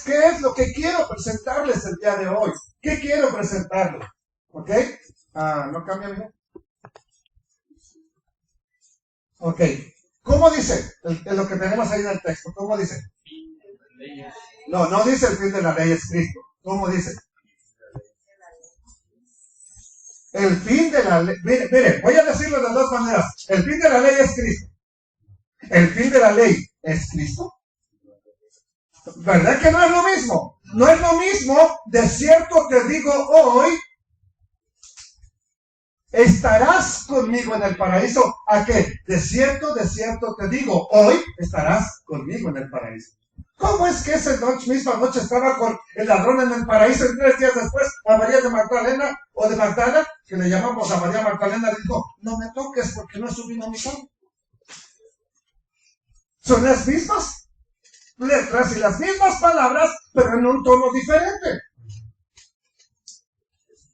¿qué es lo que quiero presentarles el día de hoy? ¿Qué quiero presentarles? ¿Ok? ¿No cambia bien? Ok. ¿Cómo dice lo que tenemos ahí en el texto? ¿Cómo dice? No dice el fin de la ley es Cristo. ¿Cómo dice? El fin de la ley. Mire, voy a decirlo de dos maneras. El fin de la ley es Cristo. El fin de la ley es Cristo. ¿Verdad que no es lo mismo? No es lo mismo, de cierto te digo hoy, estarás conmigo en el paraíso. ¿A qué? De cierto te digo, hoy estarás conmigo en el paraíso. ¿Cómo es que esa misma noche estaba con el ladrón en el paraíso y 3 días después a María de Magdalena o de Magdala, que le llamamos a María Magdalena, le dijo, no me toques porque no he subido a mi sol? Son las mismas letras y las mismas palabras, pero en un tono diferente.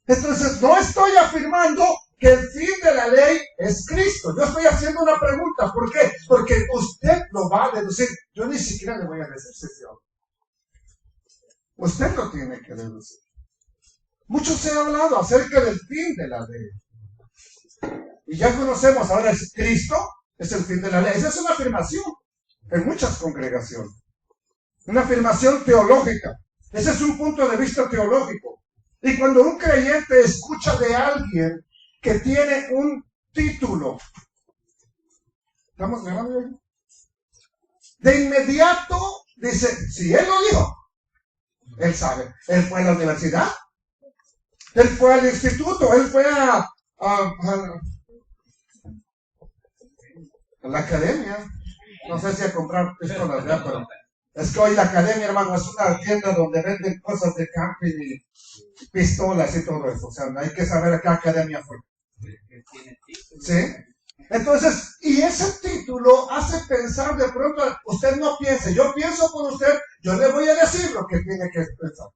Entonces, no estoy afirmando que el fin de la ley es Cristo. Yo estoy haciendo una pregunta. ¿Por qué? Porque usted lo va a deducir. Yo ni siquiera le voy a decir, Señor. Usted lo tiene que deducir. Mucho se ha hablado acerca del fin de la ley. Y ya conocemos, ahora es Cristo, es el fin de la ley. Esa es una afirmación en muchas congregaciones. Una afirmación teológica. Ese es un punto de vista teológico. Y cuando un creyente escucha de alguien que tiene un título, ¿estamos grabando ahí? De inmediato dice, si él lo dijo, él sabe. Él fue a la universidad, él fue al instituto, él fue a la academia. No sé si a comprar pistolas, ¿verdad? Pero es que hoy la academia, hermano, es una tienda donde venden cosas de camping y pistolas y todo eso. O sea, hay que saber a qué academia fue. ¿Sí? Entonces, y ese título hace pensar de pronto, usted no piense, yo pienso por usted, yo le voy a decir lo que tiene que pensar.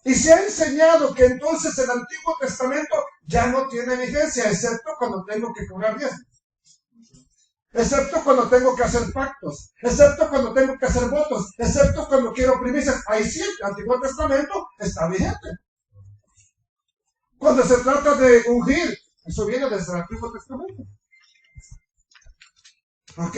Y se ha enseñado que entonces el Antiguo Testamento ya no tiene vigencia, excepto cuando tengo que cobrar diezmos. Excepto cuando tengo que hacer pactos, excepto cuando tengo que hacer votos, excepto cuando quiero primicias. Ahí sí, el Antiguo Testamento está vigente. Cuando se trata de ungir, eso viene desde el Antiguo Testamento. ¿Ok?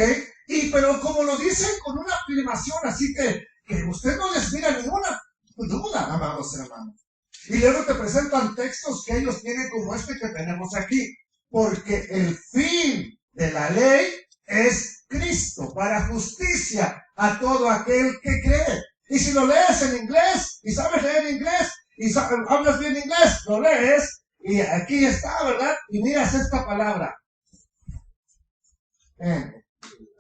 Pero como lo dicen con una afirmación así que usted no les mira ninguna duda, amados hermanos. Y luego te presentan textos que ellos tienen como este que tenemos aquí. Porque el fin de la ley es Cristo para justicia a todo aquel que cree. Y si lo lees en inglés y sabes leer inglés y hablas bien inglés, lo lees y aquí está, ¿verdad? Y miras esta palabra.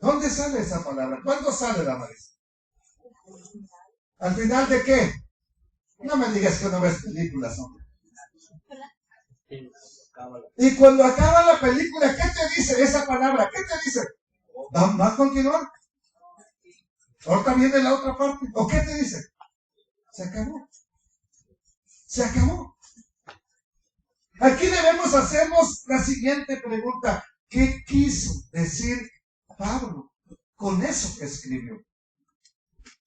¿Dónde sale esa palabra? ¿Cuándo sale la maestra? ¿Al final de qué? No me digas que no ves películas, hombre. Y cuando acaba la película, ¿qué te dice esa palabra? ¿Qué te dice? ¿Va a continuar? Ahorita viene la otra parte. ¿O qué te dice? Se acabó. Se acabó. Aquí debemos hacernos la siguiente pregunta. ¿Qué quiso decir Pablo con eso que escribió?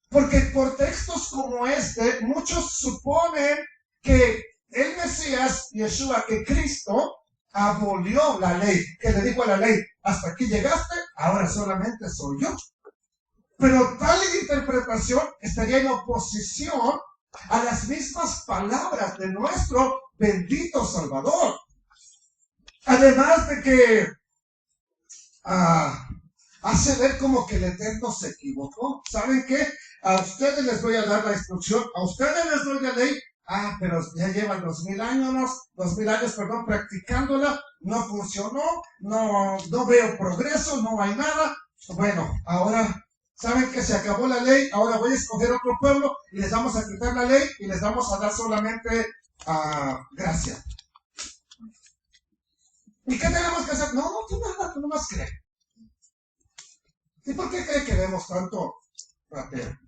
Porque por textos como este, muchos suponen que el Mesías, Yeshua, que Cristo abolió la ley, que le dijo a la ley, hasta aquí llegaste, ahora solamente soy yo. Pero tal interpretación estaría en oposición a las mismas palabras de nuestro bendito Salvador. Además de que hace ver como que el Eterno se equivocó. ¿Saben qué? A ustedes les voy a dar la instrucción, a ustedes les doy la ley, pero ya llevan 2000 años, practicándola, no funcionó, no veo progreso, no hay nada. Bueno, ahora, ¿saben que se acabó la ley? Ahora voy a escoger otro pueblo y les vamos a quitar la ley y les vamos a dar solamente gracia. ¿Y qué tenemos que hacer? No, tú nomás crees. ¿Y por qué cree que vemos tanto ratero?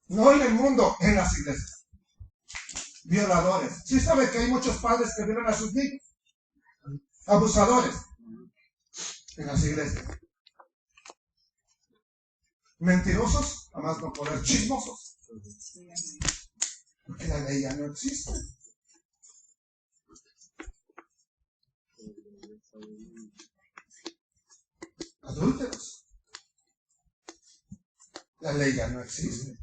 No en el mundo, en las iglesias. Violadores. ¿Sí sabe que hay muchos padres que violan a sus niños? Abusadores. En las iglesias. Mentirosos, a más no poder, chismosos. Porque la ley ya no existe. Adúlteros. La ley ya no existe.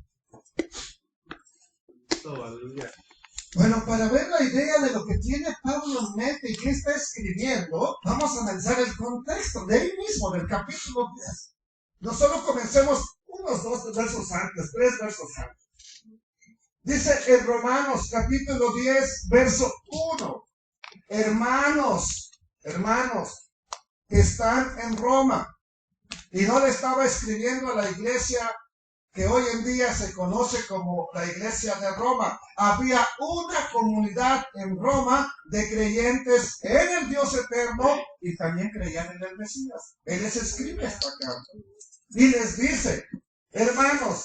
Bueno, para ver la idea de lo que tiene Pablo en mente y qué está escribiendo, vamos a analizar el contexto de ahí mismo, del capítulo 10. No solo comencemos unos 2 versos antes, 3 versos antes. Dice en Romanos capítulo 10, verso 1. Hermanos que están en Roma. Y no le estaba escribiendo a la iglesia que hoy en día se conoce como la iglesia de Roma. Había una comunidad en Roma de creyentes en el Dios eterno y también creían en el Mesías. Él les escribe esta carta y les dice, hermanos,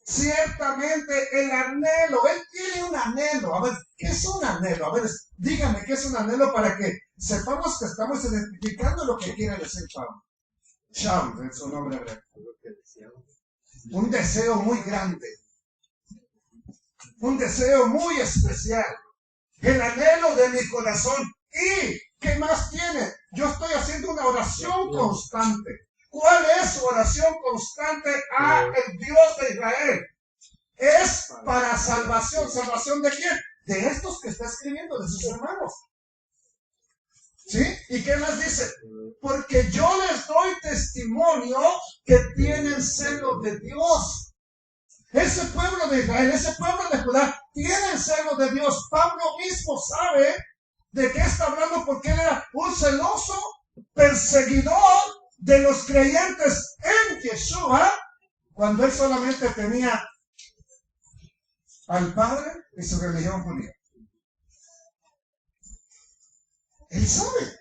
ciertamente el anhelo, él tiene un anhelo. A ver, ¿qué es un anhelo? A ver, dígame, ¿qué es un anhelo para que sepamos que estamos identificando lo que quiere decir Pablo? Shaul, es su nombre hebreo. Un deseo muy grande. Un deseo muy especial. El anhelo de mi corazón. ¿Y qué más tiene? Yo estoy haciendo una oración constante. ¿Cuál es su oración constante a el Dios de Israel? Es para salvación. ¿Salvación de quién? De estos que está escribiendo, de sus hermanos. ¿Sí? ¿Y qué más dice? Porque yo les doy testimonio que tienen celo de Dios. Ese pueblo de Israel, ese pueblo de Judá, tienen celo de Dios. Pablo mismo sabe de qué está hablando porque él era un celoso perseguidor de los creyentes en Yeshua, cuando él solamente tenía al Padre y su religión judía. Él sabe.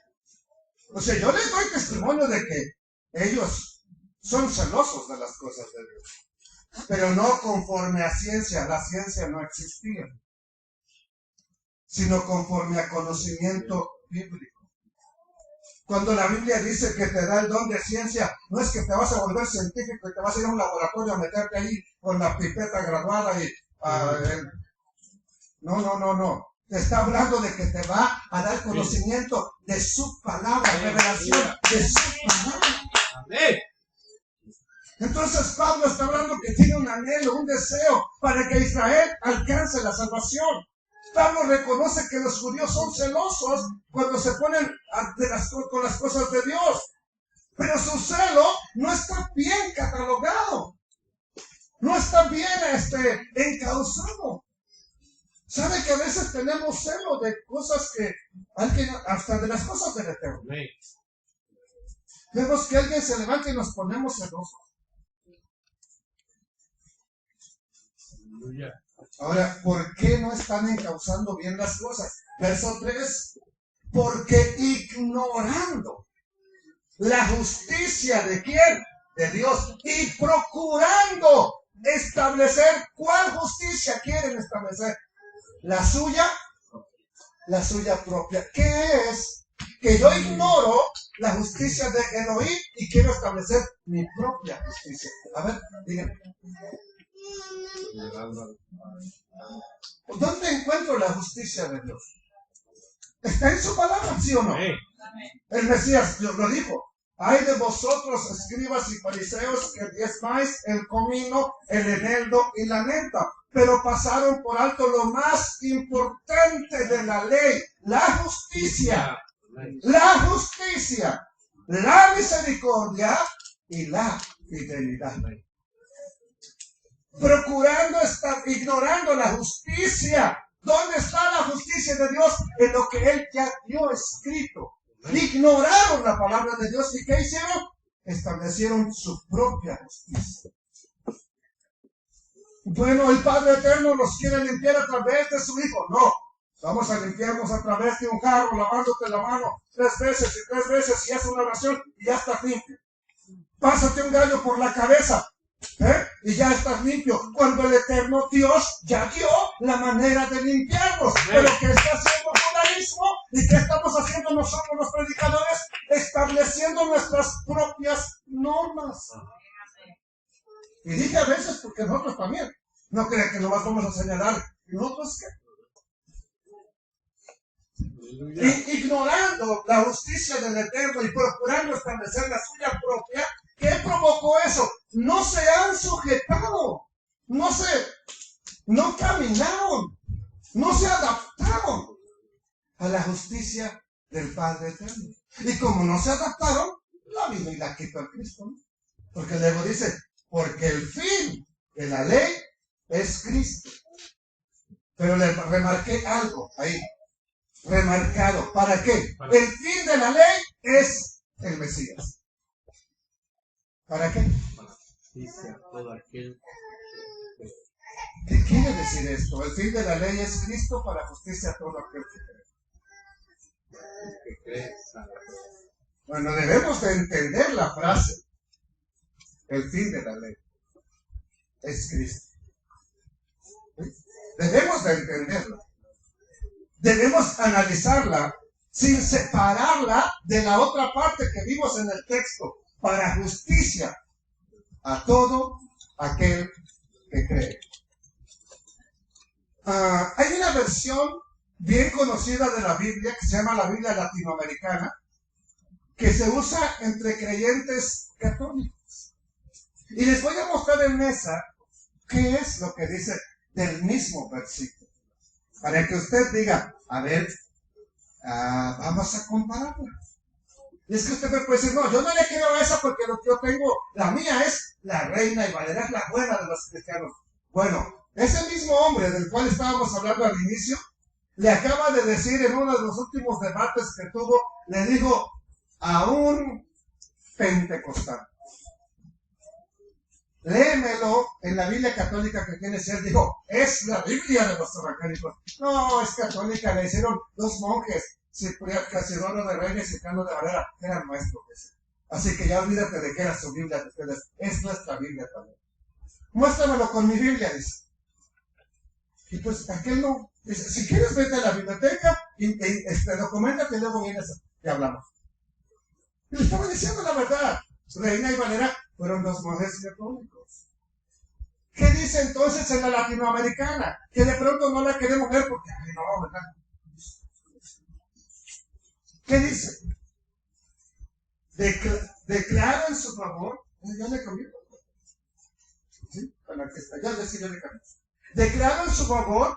O sea, yo les doy testimonio de que ellos son celosos de las cosas de Dios, pero no conforme a ciencia. La ciencia no existía, sino conforme a conocimiento bíblico. Cuando la Biblia dice que te da el don de ciencia, no es que te vas a volver científico y te vas a ir a un laboratorio a meterte ahí con la pipeta graduada y... No. Te está hablando de que te va a dar conocimiento de su palabra, revelación de su palabra. Amén. Entonces Pablo está hablando que tiene un anhelo, un deseo para que Israel alcance la salvación. Pablo reconoce que los judíos son celosos cuando se ponen con las cosas de Dios. Pero su celo no está bien catalogado. No está bien encauzado. ¿Sabe que a veces tenemos celo de cosas hasta de las cosas del Eterno? Vemos que alguien se levanta y nos ponemos celosos. Ahora, ¿por qué no están encauzando bien las cosas? Verso 3. Porque ignorando la justicia de ¿quién? De Dios. Y procurando establecer, ¿cuál justicia quieren establecer? La suya propia. ¿Qué es? Que yo ignoro la justicia de Elohim y quiero establecer mi propia justicia. A ver, díganme. ¿Dónde encuentro la justicia de Dios? ¿Está en su palabra, sí o no? El Mesías lo dijo. Hay de vosotros, escribas y fariseos, que diezmáis el comino, el eneldo y la menta, pero pasaron por alto lo más importante de la ley, la justicia, la misericordia y la fidelidad. Ignorando la justicia. ¿Dónde está la justicia de Dios? En lo que Él ya dio escrito. Ignoraron la palabra de Dios y ¿qué hicieron? Establecieron su propia justicia. Bueno, el Padre Eterno nos quiere limpiar a través de su Hijo. No, vamos a limpiarnos a través de un jarro, lavándote la mano 3 veces y 3 veces y haces una oración y ya estás limpio. Pásate un gallo por la cabeza, y ya estás limpio. Cuando el Eterno Dios ya dio la manera de limpiarnos. Pero ¿qué está haciendo el judaísmo? ¿Y qué estamos haciendo nosotros los predicadores? Estableciendo nuestras propias normas. Y dije a veces porque nosotros también. No crean que nomás vamos a señalar. ¿Y nosotros qué? Ignorando la justicia del Eterno y procurando establecer la suya propia, ¿qué provocó eso? No se han sujetado, no caminaron, no se adaptaron a la justicia del Padre Eterno. Y como no se adaptaron, la vino y la quitó a Cristo, ¿no? Porque luego dice, porque el fin de la ley es Cristo. Pero le remarqué algo ahí. Remarcado. ¿Para qué? El fin de la ley es el Mesías. ¿Para qué? ¿Qué quiere decir esto? El fin de la ley es Cristo para justicia a todo aquel que cree. Bueno, debemos de entender la frase. El fin de la ley es Cristo. Debemos de entenderla. Debemos analizarla sin separarla de la otra parte que vimos en el texto, para justicia a todo aquel que cree. Hay una versión bien conocida de la Biblia que se llama la Biblia latinoamericana, que se usa entre creyentes católicos. Y les voy a mostrar en mesa qué es lo que dice del mismo versículo, para que usted diga, a ver, vamos a compararla. Y es que usted me puede decir, no, yo no le creo a esa porque lo que yo tengo, la mía es la Reina y Valera, es la buena de los cristianos. Bueno, ese mismo hombre del cual estábamos hablando al inicio, le acaba de decir en uno de los últimos debates que tuvo, le dijo a un pentecostal, léemelo en la Biblia católica que tiene ser. Dijo, es la Biblia de los evangélicos. No, es católica, le hicieron los monjes, Casidoro de Reyes y Cano de Valera, eran nuestros. Así que ya olvídate de que era su Biblia de ustedes, es nuestra Biblia también. Muéstramelo con mi Biblia, dice. Y pues aquel no, dice, si quieres vete a la biblioteca y documentate y luego vienes y hablamos. Y le estaba diciendo la verdad. Reina y Valera fueron los monjes católicos. ¿Qué dice entonces en la latinoamericana? Que de pronto no la queremos ver porque, ay, no, ¿verdad? ¿Qué dice? Declara en su favor. Ya le cambié. ¿Sí? Para que está. Ya le cambié. Declara en su favor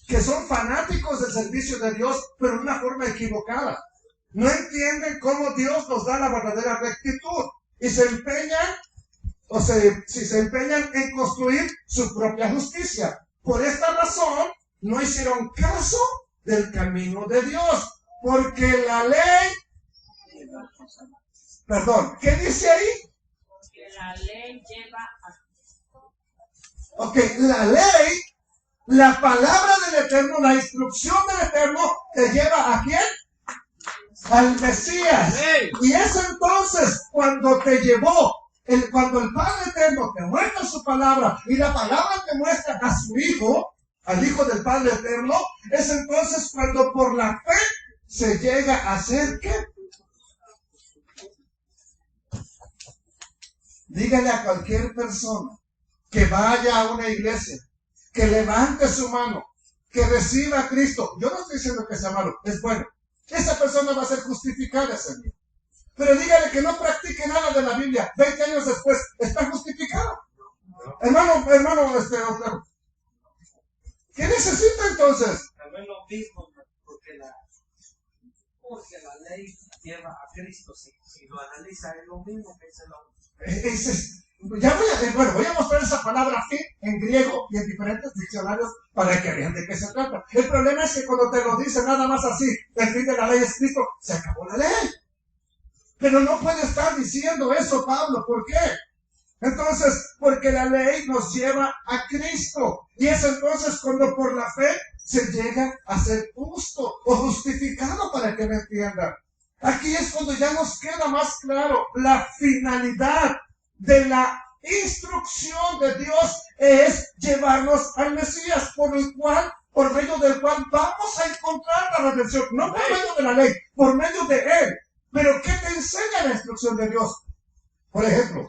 que son fanáticos del servicio de Dios, pero de una forma equivocada. No entienden cómo Dios nos da la verdadera rectitud. Y se empeñan, se empeñan en construir su propia justicia. Por esta razón, no hicieron caso del camino de Dios. Porque la ley, perdón, ¿qué dice ahí? Que la ley lleva a... Ok, la ley, la palabra del Eterno, la instrucción del Eterno, ¿te lleva a quién? Al Mesías. Y es entonces cuando te llevó, cuando el Padre Eterno te muestra su palabra y la palabra te muestra a su Hijo, al Hijo del Padre Eterno, es entonces cuando por la fe se llega a hacer ¿qué? Dígale a cualquier persona que vaya a una iglesia, que levante su mano, que reciba a Cristo. Yo no estoy diciendo que sea malo, es bueno. Esa persona va a ser justificada, Señor. Pero dígale que no practique nada de la Biblia. 20 años después, ¿está justificado? Hermano, doctor. ¿Qué necesita entonces? También lo mismo, porque la ley lleva a Cristo. Si lo analiza, es lo mismo que dice voy a mostrar esa palabra fin en griego y en diferentes diccionarios para que vean de qué se trata. El problema es que cuando te lo dice nada más así, el fin de la ley es Cristo, se acabó la ley. Pero no puede estar diciendo eso, Pablo. ¿Por qué? Entonces, porque la ley nos lleva a Cristo. Y es entonces cuando por la fe se llega a ser justo o justificado, para que me entiendan. Aquí es cuando ya nos queda más claro la finalidad de la instrucción de Dios es llevarnos al Mesías, por medio del cual vamos a encontrar la redención, no por medio de la ley, por medio de Él. Pero ¿qué te enseña la instrucción de Dios? Por ejemplo,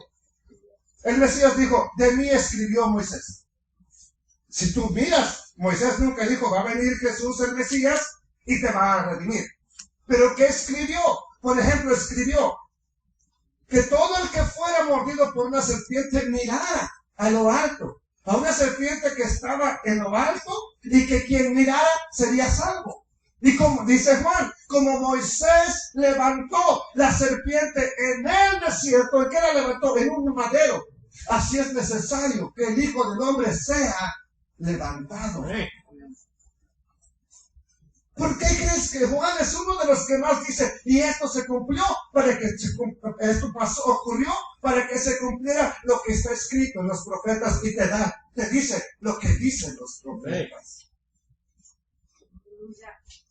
El Mesías dijo, de mí escribió Moisés. Si tú miras, Moisés nunca dijo, va a venir Jesús el Mesías y te va a redimir. Pero ¿qué escribió? Por ejemplo, escribió que todo el que fuera mordido por una serpiente mirara a lo alto, a una serpiente que estaba en lo alto, y que quien mirara sería salvo. Y como dice Juan, como Moisés levantó la serpiente en el desierto, ¿en qué la levantó? En un madero. Así es necesario que el Hijo del Hombre sea levantado. ¿Por qué crees que Juan es uno de los que más dice, y esto se cumplió para que esto ocurrió para que se cumpliera lo que está escrito en los profetas, y te dice lo que dicen los profetas?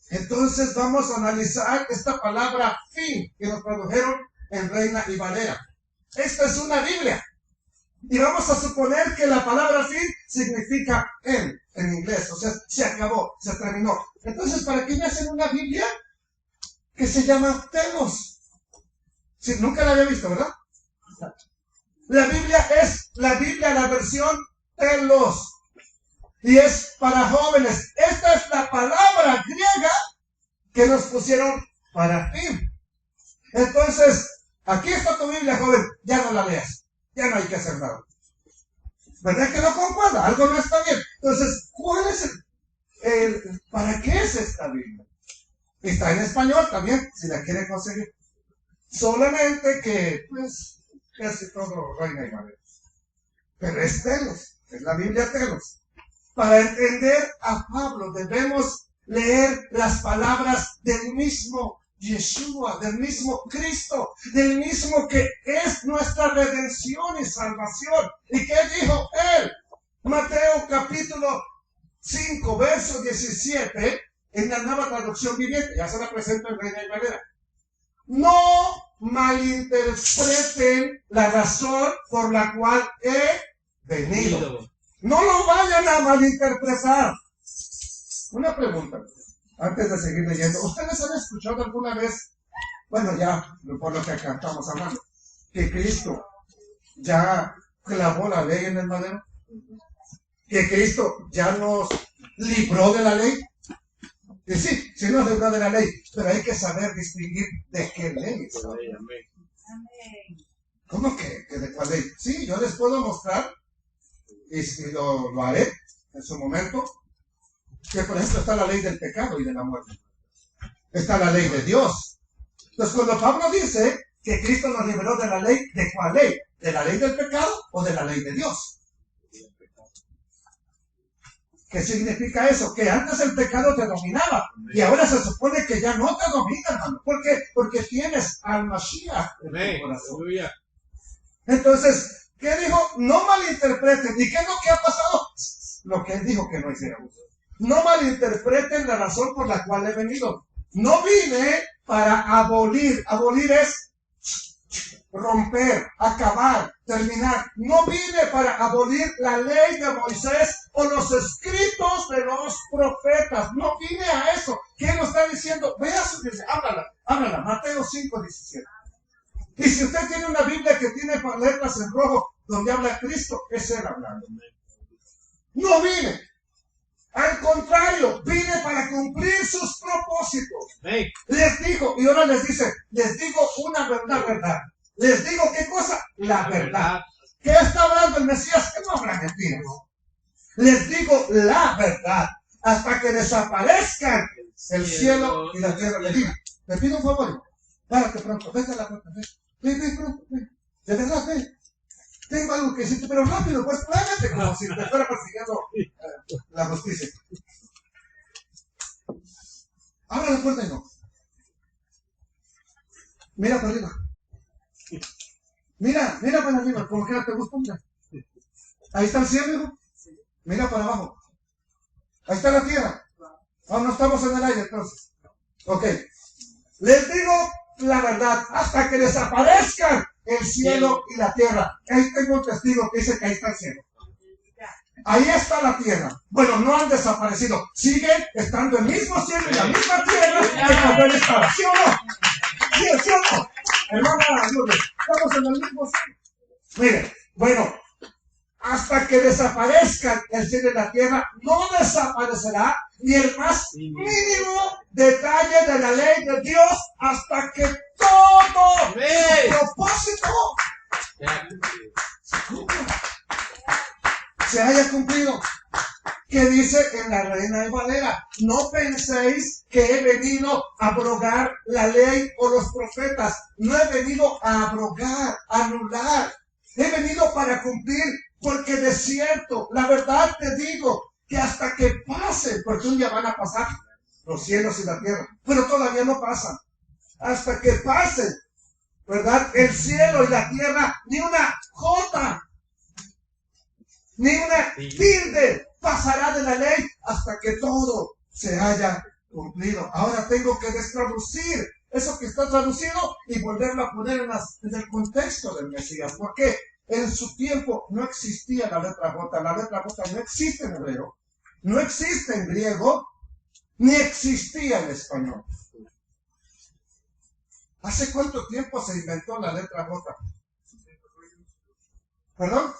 Entonces vamos a analizar esta palabra fin que nos tradujeron en Reina y Valera. Esta es una Biblia. Y vamos a suponer que la palabra fin significa en inglés. O sea, se acabó, se terminó. Entonces, ¿para qué me hacen una Biblia que se llama Telos? Sí, nunca la había visto, ¿verdad? La Biblia es la versión Telos. Y es para jóvenes. Esta es la palabra griega que nos pusieron para fin. Entonces, aquí está tu Biblia, joven. Ya no la leas. Ya no hay que hacer nada. ¿Verdad que no concuerda? Algo no está bien. Entonces, ¿cuál es para qué es esta Biblia? Está en español también, si la quieren conseguir. Solamente que, pues, casi todo Reina y Valera. Pero es Telos, es la Biblia Telos. Para entender a Pablo debemos leer las palabras del mismo Yeshua, del mismo Cristo, del mismo que es nuestra redención y salvación. ¿Y qué dijo él? Mateo capítulo 5, verso 17, en la Nueva Traducción Viviente. Ya se la presento en Reina y Valera. No malinterpreten la razón por la cual he venido. No lo vayan a malinterpretar. Una pregunta, antes de seguir leyendo. ¿Ustedes han escuchado alguna vez, bueno, ya por lo que acá estamos hablando, que Cristo ya clavó la ley en el madero? ¿Que Cristo ya nos libró de la ley? Y sí, sí nos libró de la ley, pero hay que saber distinguir de qué ley. ¿Cómo que de cuál ley? Sí, yo les puedo mostrar, y lo haré en su momento, que por ejemplo está la ley del pecado y de la muerte. Está la ley de Dios. Entonces cuando Pablo dice que Cristo nos liberó de la ley, ¿de cuál ley? ¿De la ley del pecado o de la ley de Dios? ¿Qué significa eso? Que antes el pecado te dominaba y ahora se supone que ya no te domina, hermano. ¿Por qué? Porque tienes al Mashiach en tu corazón. Entonces, ¿qué dijo? No malinterpreten. ¿Y qué es lo que ha pasado? Lo que él dijo que no hiciéramos. No malinterpreten la razón por la cual he venido. No vine para abolir. Abolir es romper, acabar, terminar. No vine para abolir la ley de Moisés o los escritos de los profetas. No vine a eso. ¿Qué nos está diciendo? Vea su Biblia, háblala. Mateo 5:17. Y si usted tiene una Biblia que tiene letras en rojo donde habla Cristo, es él hablando. No vine. Al contrario, vine para cumplir sus propósitos. Hey. Les digo, y ahora les dice, les digo una verdad. Les digo, ¿qué cosa? La verdad. ¿Qué está hablando el Mesías? Que no habla mentiras. Les digo la verdad. Hasta que desaparezcan el cielo y la tierra. Le pido un favor. Párate pronto. Vete a la puerta. Ven pronto. Ven. De verdad, ven. Tengo algo que decirte, pero rápido, pues plágate como si te fuera persiguiendo la justicia. Abre la puerta y no. Mira para arriba. Mira para arriba, como que no te gusta, mira. Ahí está el cielo, hijo. Mira para abajo. Ahí está la tierra. Aún no estamos en el aire, entonces. Ok. Les digo la verdad, hasta que desaparezcan el cielo y la tierra. Ahí tengo un testigo que dice que ahí está el cielo. Ahí está la tierra. Bueno, no han desaparecido. Siguen estando el mismo cielo y la misma tierra que cuando él estaba. ¿Sí o no? ¿Sí o no? Hermana Lourdes, estamos en el mismo cielo. Miren, Bueno, hasta que desaparezcan el cielo y la tierra, no desaparecerá ni el más mínimo detalle de la ley de Dios hasta que todo su propósito se haya cumplido. Que dice en la Reina Valera: no penséis que he venido a abrogar la ley o los profetas. No he venido a abrogar, a anular. He venido para cumplir, porque de cierto, la verdad te digo, que hasta que pasen, porque un día van a pasar los cielos y la tierra, pero todavía no pasan. Hasta que pasen, ¿verdad?, el cielo y la tierra, ni una jota, ni una tilde pasará de la ley hasta que todo se haya cumplido. Ahora tengo que destraducir eso que está traducido y volverlo a poner en el contexto del Mesías. ¿Por qué? En su tiempo no existía la letra J. La letra J no existe en hebreo, no existe en griego, ni existía en español. ¿Hace cuánto tiempo se inventó la letra J? ¿Perdón?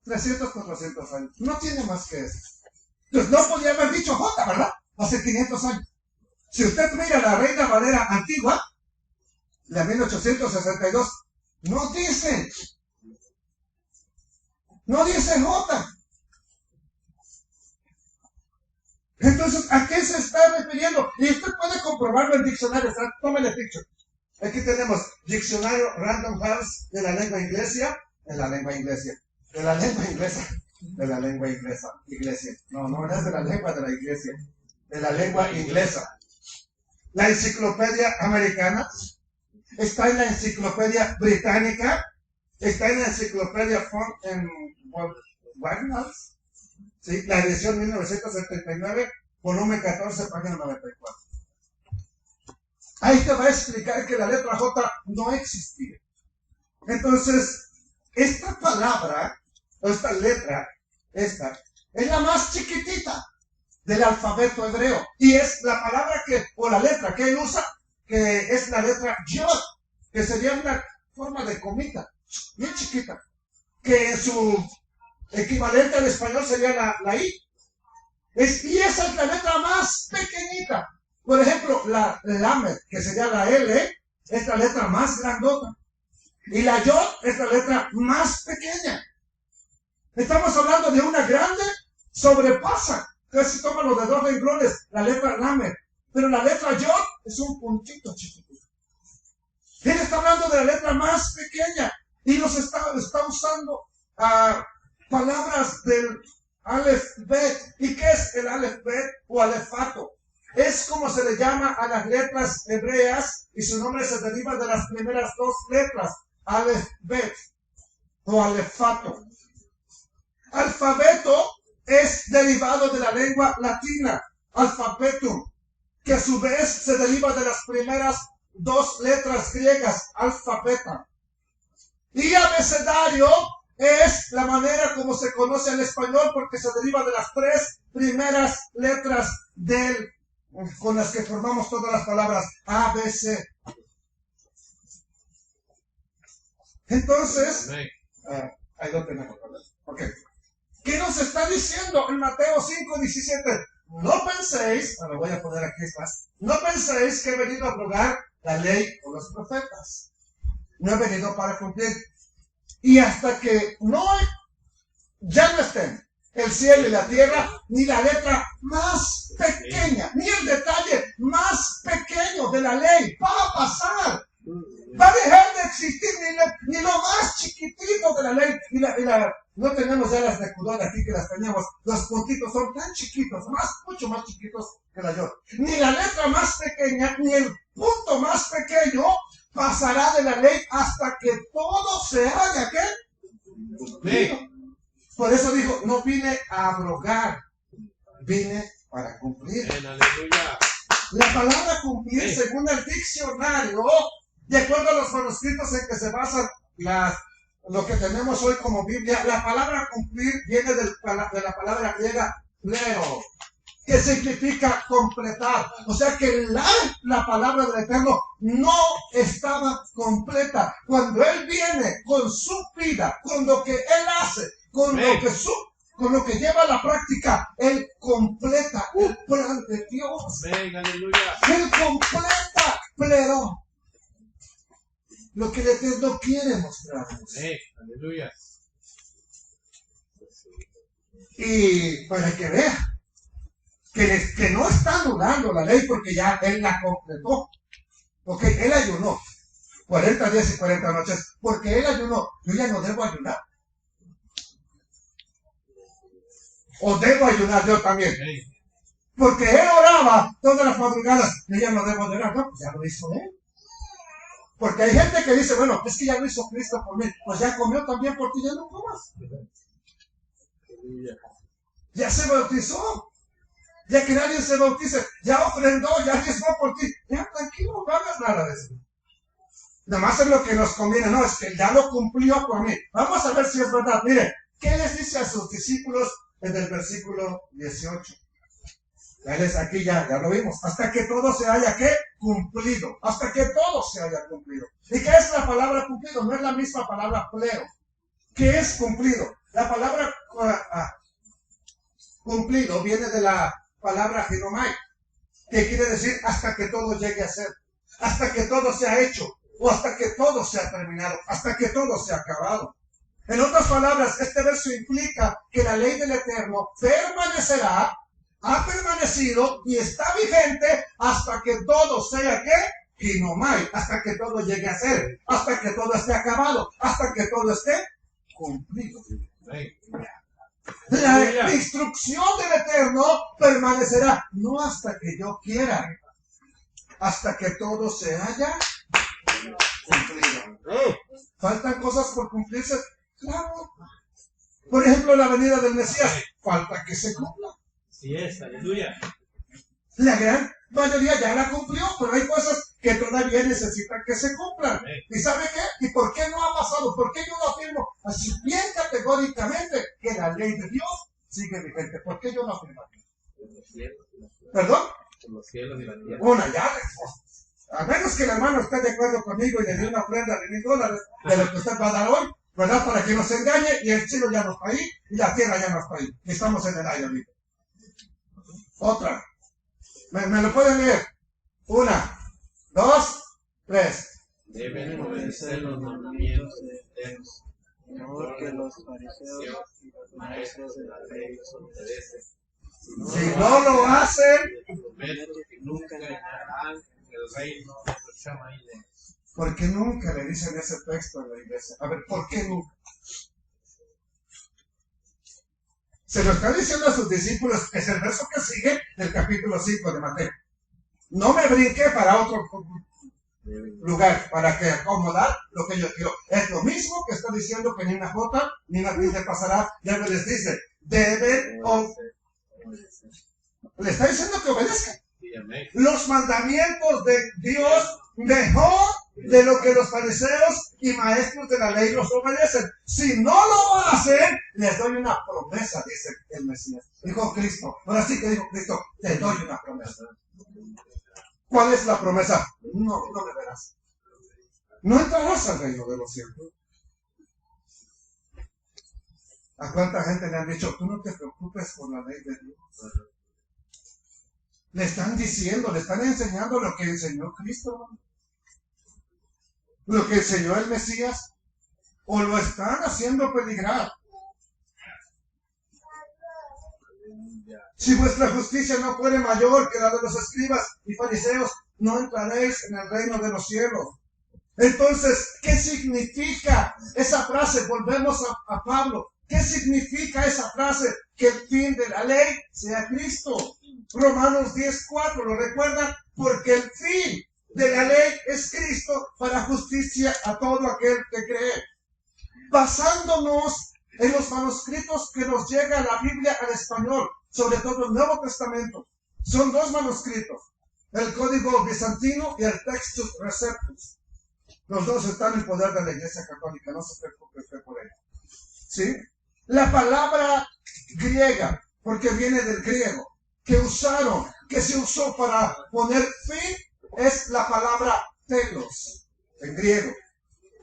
300, 400 años. No tiene más que eso. Entonces no podía haber dicho J, ¿verdad? Hace 500 años. Si usted mira la Reina Valera antigua, la 1862, no dice J. Entonces, ¿a qué se está refiriendo? Y usted puede comprobarlo en diccionarios. Tómale picture. Aquí tenemos diccionario Random House de la lengua inglesa. De la lengua inglesa. Iglesia. No es de la lengua de la iglesia. De la lengua inglesa. La enciclopedia americana. Está en la enciclopedia británica. Está en la enciclopedia Font en Wagnalls. ¿Sí? La edición 1979, volumen 14, página 94. Ahí te va a explicar que la letra J no existía. Entonces, esta palabra, o esta letra, esta, es la más chiquitita del alfabeto hebreo. Y es la palabra o la letra que él usa, que es la letra Yod, que sería una forma de comita, bien chiquita, que en su equivalente al español sería la I. Y esa es la letra más pequeñita. Por ejemplo, la Lamed, que sería la L, es la letra más grandota. Y la Yod es la letra más pequeña. Estamos hablando de una grande, sobrepasa, casi toma los de 2 renglones, la letra Lamed. Pero la letra Yod es un puntito chiquito. Él está hablando de la letra más pequeña y nos está usando palabras del Aleph Bet. ¿Y qué es el Aleph Bet o alefato? Es como se le llama a las letras hebreas y su nombre se deriva de las primeras 2 letras, Aleph Bet o alefato. Alfabeto es derivado de la lengua latina, alfabetum, que a su vez se deriva de las primeras 2 letras griegas, alfabeta. Y abecedario es la manera como se conoce en español porque se deriva de las 3 primeras letras con las que formamos todas las palabras A, B, C. Entonces, ahí lo tenemos, ¿verdad? Ok. ¿Qué nos está diciendo en Mateo 5:17? No penséis, lo voy a poner aquí más, no penséis que he venido a abrogar la ley o los profetas. No he venido para cumplir. Y hasta que ya no estén el cielo y la tierra, ni la letra más pequeña, ni el detalle más pequeño de la ley va a pasar. Va a dejar de existir ni lo más chiquitito de la ley. No tenemos ya las de Cudón aquí que las teníamos. Los puntitos son tan chiquitos, mucho más chiquitos que la Yod. Ni la letra más pequeña, ni el punto más pequeño pasará de la ley hasta que todo se haga, ¿qué? Por eso dijo, no vine a abrogar, vine para cumplir. La palabra cumplir, según el diccionario, de acuerdo a los manuscritos en que se basan lo que tenemos hoy como Biblia, la palabra cumplir viene de la palabra griega plero. que significa completar. O sea que la palabra del Eterno no estaba completa. Cuando Él viene con su vida, con lo que Él hace, con lo que lleva a la práctica, Él completa el plan de Dios. Él completa, pero lo que el Eterno quiere mostrarnos. Aleluya. Y para que vea que no está anulando la ley porque ya Él la completó. Ok, Él ayunó 40 días y 40 noches. Porque Él ayunó, yo ya no debo ayunar. O debo ayunar yo también. Porque Él oraba todas las madrugadas, yo ya no debo orar. No, pues ya lo hizo Él. Porque hay gente que dice, bueno, es que ya lo hizo Cristo por mí. Pues ya comió también por ti, ya no comas. Ya se bautizó. Ya que nadie se bautice, ya ofrendó, ya diezmó por ti. Ya tranquilo, no hagas nada de eso. Nada más es lo que nos conviene. No, es que ya lo cumplió por mí. Vamos a ver si es verdad. Mire, ¿qué les dice a sus discípulos en el versículo 18? Aquí ya lo vimos. Hasta que todo se haya, ¿qué? Cumplido. Hasta que todo se haya cumplido. ¿Y qué es la palabra cumplido? No es la misma palabra pleo. ¿Qué es cumplido? La palabra cumplido viene de la palabra ginomai, que quiere decir hasta que todo llegue a ser, hasta que todo sea hecho, o hasta que todo sea terminado, hasta que todo sea acabado. En otras palabras, este verso implica que la ley del Eterno permanecerá, ha permanecido y está vigente hasta que todo sea ¿qué? Ginomai, hasta que todo llegue a ser, hasta que todo esté acabado, hasta que todo esté cumplido. La instrucción del Eterno permanecerá, no hasta que yo quiera, hasta que todo se haya cumplido. ¿Faltan cosas por cumplirse? Claro. Por ejemplo, la venida del Mesías, falta que se cumpla. Sí es, aleluya. La gran mayoría ya la cumplió, pero hay cosas que todavía necesitan que se cumplan. ¿Y sabe qué? ¿Y por qué no ha pasado? ¿Por qué yo lo afirmo así bien categóricamente que la ley de Dios sigue vigente? ¿Por qué yo lo afirmo? ¿Perdón? Los cielos y la tierra. Una ya, a menos que el hermano esté de acuerdo conmigo y le dé una ofrenda de $1000 de lo que usted va a dar hoy, ¿verdad? Para que no se engañe y el cielo ya no está ahí y la tierra ya no está ahí. Y estamos en el aire, amigo. Otra. ¿Me lo pueden leer? 1, 2, 3. Deben obedecer los mandamientos de Dios. Porque los fariseos y los maestros de la ley los obedecen. Si no lo hacen, Prometo que nunca ganarán el reino de los Shamaíles. ¿por qué nunca le dicen ese texto en la iglesia? A ver, ¿por qué nunca? Se lo está diciendo a sus discípulos, es el verso que sigue del capítulo 5 de Mateo. No me brinqué para otro lugar, para que acomodar lo que yo quiero. Es lo mismo que está diciendo que ni una jota ni una tilde pasará. Ya les dice, deben obedecer. Le está diciendo que obedezcan. Los mandamientos de Dios mejor de lo que los fariseos y maestros de la ley los obedecen. Si no lo hacen, les doy una promesa, dice el Mesías. Dijo Cristo. Ahora sí que dijo Cristo, te doy una promesa. ¿Cuál es la promesa? No me verás. No entrarás al reino de los cielos. ¿A cuánta gente le han dicho, tú no te preocupes por la ley de Dios? Le están diciendo, le están enseñando lo que enseñó Cristo, lo que enseñó el Mesías, o lo están haciendo peligrar. Si vuestra justicia no fuere mayor que la de los escribas y fariseos, no entraréis en el reino de los cielos. Entonces, ¿qué significa esa frase? Volvemos a Pablo. ¿Qué significa esa frase? Que el fin de la ley sea Cristo. Romanos 10:4, ¿lo recuerdan? Porque el fin de la ley es Cristo para justicia a todo aquel que cree. Basándonos en los manuscritos que nos llega la Biblia al español, sobre todo el Nuevo Testamento, son 2 manuscritos, el Código Bizantino y el Textus Receptus. Los 2 están en poder de la Iglesia Católica, no se preocupe usted por ello. ¿Sí? La palabra griega, porque viene del griego, que usaron, que se usó para poner fin, es la palabra telos, en griego.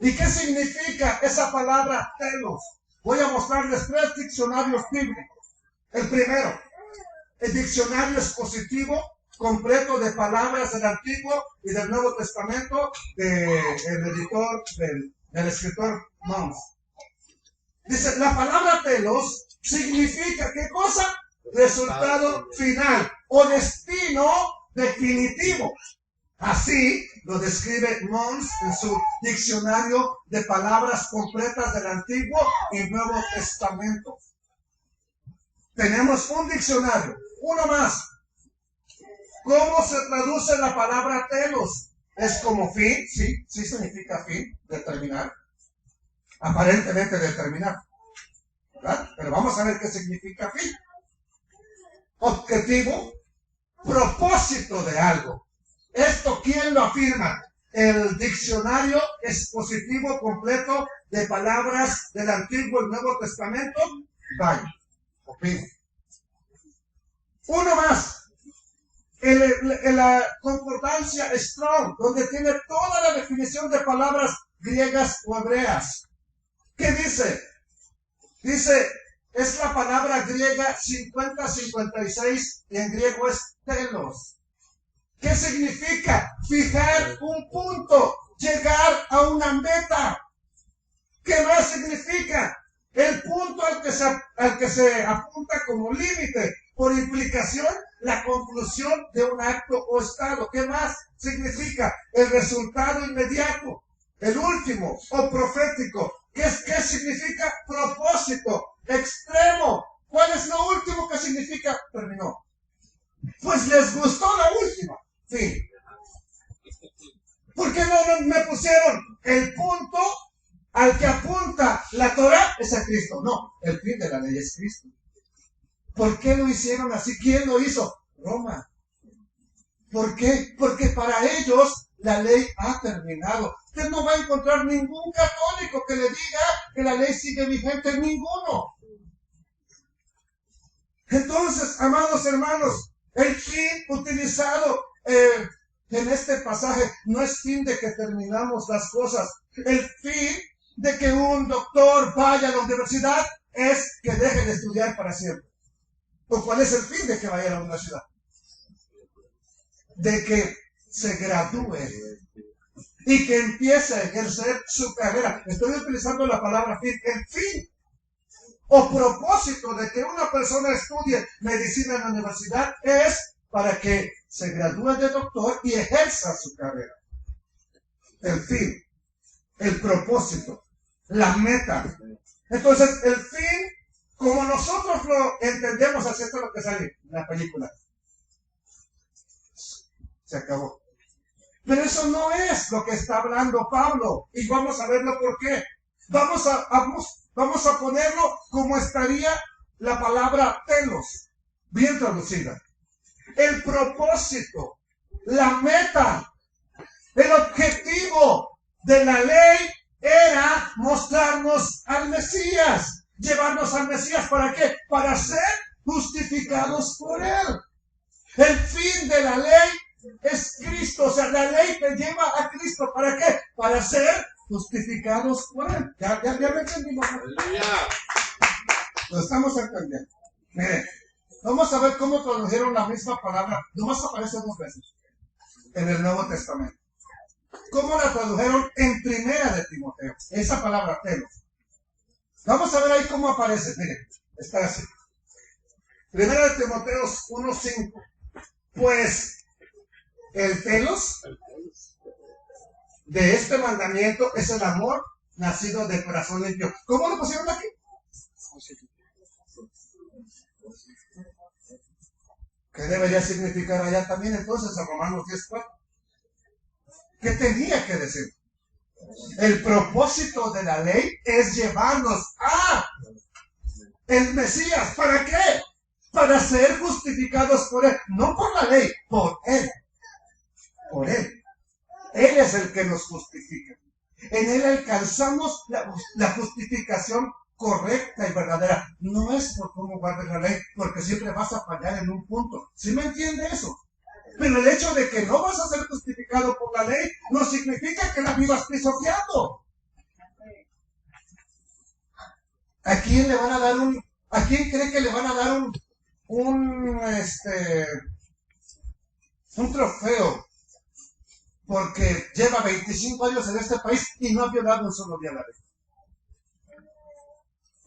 ¿Y qué significa esa palabra telos? Voy a mostrarles 3 diccionarios bíblicos. El primero, el diccionario expositivo completo de palabras del Antiguo y del Nuevo Testamento del editor, del escritor Mons. Dice, la palabra telos significa, ¿qué cosa? Resultado final o destino definitivo. Así lo describe Mons en su diccionario de palabras completas del Antiguo y Nuevo Testamento. Tenemos un diccionario, uno más. ¿Cómo se traduce la palabra telos? ¿Es como fin? Sí, sí significa fin, determinar. Aparentemente determinar, ¿verdad? Pero vamos a ver qué significa fin. Objetivo, propósito de algo. ¿Esto quién lo afirma? El diccionario expositivo completo de palabras del Antiguo y Nuevo Testamento. Vaya, opino. Uno más. En la concordancia Strong, donde tiene toda la definición de palabras griegas o hebreas. ¿Qué dice? Dice, es la palabra griega 50-56 y en griego es telos. ¿Qué significa? Fijar un punto, llegar a una meta. ¿Qué más significa? El punto al que se apunta como límite, por implicación, la conclusión de un acto o estado. ¿Qué más significa? El resultado inmediato, el último o profético. ¿Qué significa? Propósito, extremo. ¿Cuál es lo último que significa? Terminó. Pues les gustó la última. Fin. ¿Por qué no me pusieron el punto al que apunta la Torah? Es a Cristo. No, el fin de la ley es Cristo. ¿Por qué lo hicieron así? ¿Quién lo hizo? Roma. ¿Por qué? Porque para ellos la ley ha terminado. Usted no va a encontrar ningún católico que le diga que la ley sigue vigente, ninguno. Entonces, amados hermanos, el fin utilizado en este pasaje no es fin de que terminamos las cosas. El fin de que un doctor vaya a la universidad es que deje de estudiar para siempre. ¿O cuál es el fin de que vaya a la universidad? De que se gradúe y que empiece a ejercer su carrera. Estoy utilizando la palabra fin. El fin o propósito de que una persona estudie medicina en la universidad es para que se gradúe de doctor y ejerza su carrera. El fin, el propósito, la meta. Entonces, el fin, como nosotros lo entendemos, así es lo que sale en la película. Se acabó. Pero eso no es lo que está hablando Pablo. Y vamos a verlo por qué. Vamos a ponerlo como estaría la palabra telos, bien traducida. El propósito, la meta, el objetivo de la ley era mostrarnos al Mesías, llevarnos al Mesías. ¿Para qué? Para ser justificados por él. El fin de la ley es Cristo, o sea, la ley te lleva a Cristo. ¿Para qué? Para ser justificados por él. Ya me entendimos. Lo estamos entendiendo. Miren, vamos a ver cómo tradujeron la misma palabra. Nomás aparece 2 veces en el Nuevo Testamento. ¿Cómo la tradujeron en Primera de Timoteo? Esa palabra, telos. Vamos a ver ahí cómo aparece. Miren, está así. Primera de Timoteo 1:5. Pues el telos de este mandamiento es el amor nacido de corazón limpio. ¿Cómo lo pusieron aquí? ¿Qué debería significar allá también entonces en Romanos 10:4? ¿Qué tenía que decir? El propósito de la ley es llevarnos a el Mesías. ¿Para qué? Para ser justificados por él. No por la ley, por él. Por él. Él es el que nos justifica. En él alcanzamos la justificación correcta y verdadera. No es por cómo guardes la ley, porque siempre vas a fallar en un punto. ¿Sí me entiende eso? Pero el hecho de que no vas a ser justificado por la ley no significa que la vivas pisoteando. ¿A quién le van a dar a quién cree que le van a dar un trofeo porque lleva 25 años en este país y no ha violado un solo día la ley?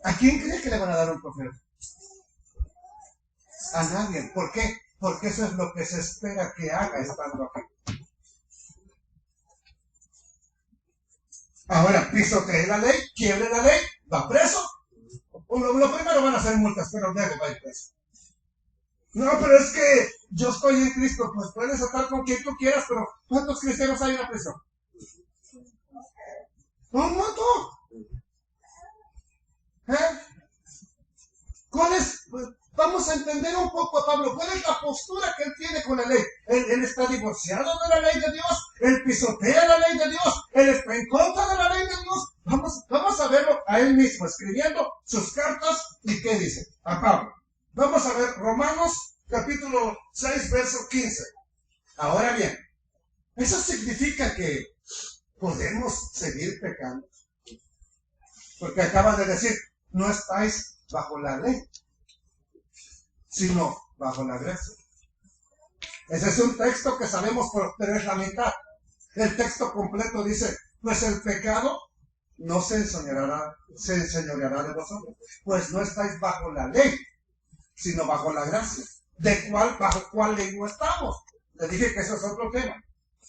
¿A quién cree que le van a dar un trofeo? A nadie. ¿Por qué? Porque eso es lo que se espera que haga estando aquí. Ahora, pisotee la ley, quiebre la ley, va preso. Lo primero van a hacer multas, pero luego va a ir preso. No, pero es que yo estoy en Cristo, pues puedes estar con quien tú quieras, pero ¿cuántos cristianos hay en la prisión? Un montón. ¿Cuál es? Pues, vamos a entender un poco a Pablo. ¿Cuál es la postura que él tiene con la ley? Él está divorciado de la ley de Dios. Él pisotea la ley de Dios. Él está en contra de la ley de Dios. Vamos a verlo a él mismo, escribiendo sus cartas. ¿Y qué dice? A Pablo. Vamos a ver Romanos capítulo 6, verso 15. Ahora bien, eso significa que podemos seguir pecando. Porque acaba de decir, no estáis bajo la ley, sino bajo la gracia. Ese es un texto que sabemos, pero es la mitad. El texto completo dice, pues el pecado no se enseñoreará de vosotros, pues no estáis bajo la ley, sino bajo la gracia. ¿Bajo cuál ley no estamos? Les dije que eso es otro tema.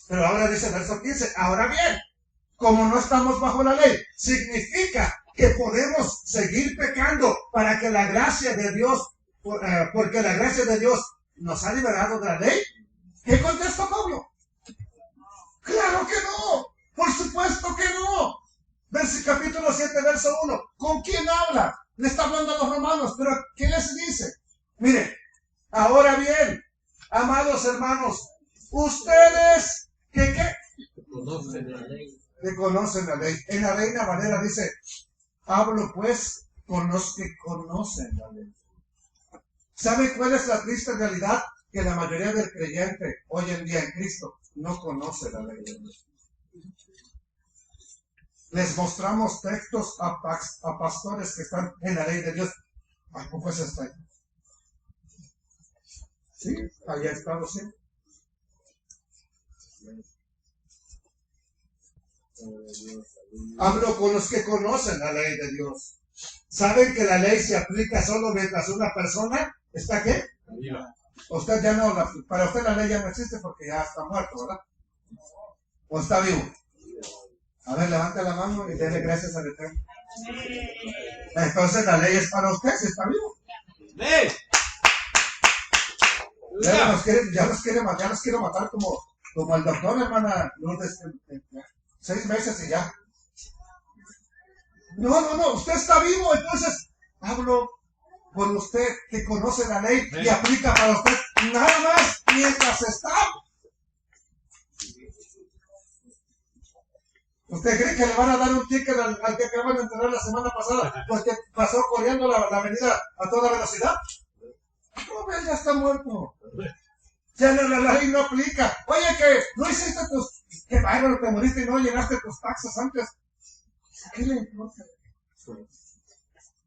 Pero ahora dice verso 15, ahora bien, como no estamos bajo la ley, significa que podemos seguir pecando para que la gracia de Dios, porque la gracia de Dios nos ha liberado de la ley. ¿Qué contesta Pablo? ¡Claro que no! ¡Por supuesto que no! Capítulo 7, verso 1. ¿Con quién habla? Le está hablando a los romanos, pero ¿qué les dice? Mire, ahora bien, amados hermanos, ustedes ¿qué? Conocen la ley. Que conocen la ley. En la Reina Valera dice, hablo pues con los que conocen la ley. ¿Sabe cuál es la triste realidad? Que la mayoría del creyente hoy en día en Cristo no conoce la ley de Dios. Les mostramos textos a pastores que están en la ley de Dios. ¿A poco es esta? Sí, allá está, sí. Hablo con los que conocen la ley de Dios. ¿Saben que la ley se aplica solo mientras una persona está qué? Usted ya no, para usted la ley ya no existe porque ya está muerto, ¿verdad? ¿O está vivo? A ver, levante la mano y déle gracias al Eterno. Entonces la ley es para usted si está vivo. Ya los quiere matar como el doctor, hermana Lourdes, 6 meses y ya. No, usted está vivo, entonces hablo con usted que conoce la ley y aplica para usted nada más mientras está. ¿Usted cree que le van a dar un ticket al que acaban de enterar la semana pasada porque pasó corriendo la avenida a toda velocidad? No, él ya está muerto. Ya la ley no aplica. Oye, que no hiciste que bárbaro, te moriste y no llenaste tus taxas antes. ¿Qué le importa?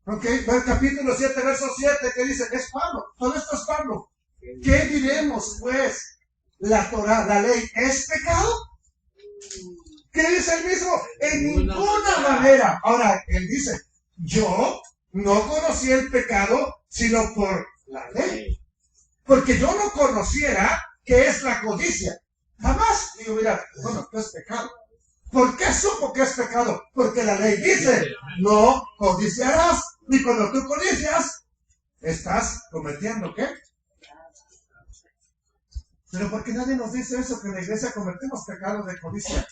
Ok, el capítulo 7, verso 7, que dice, es Pablo, todo esto es Pablo. ¿Qué diremos, pues? ¿La Torah, la ley, es pecado? ¿Qué dice él mismo? En ninguna manera. Ahora, él dice, yo no conocí el pecado, sino por la ley. Porque yo no conociera qué es la codicia. Jamás digo, mira, bueno, esto es pecado. ¿Por qué supo que es pecado? Porque la ley dice, no codiciarás. Y cuando tú codicias, estás cometiendo ¿qué? Pero ¿por qué nadie nos dice eso? Que en la iglesia cometemos pecado de codicia.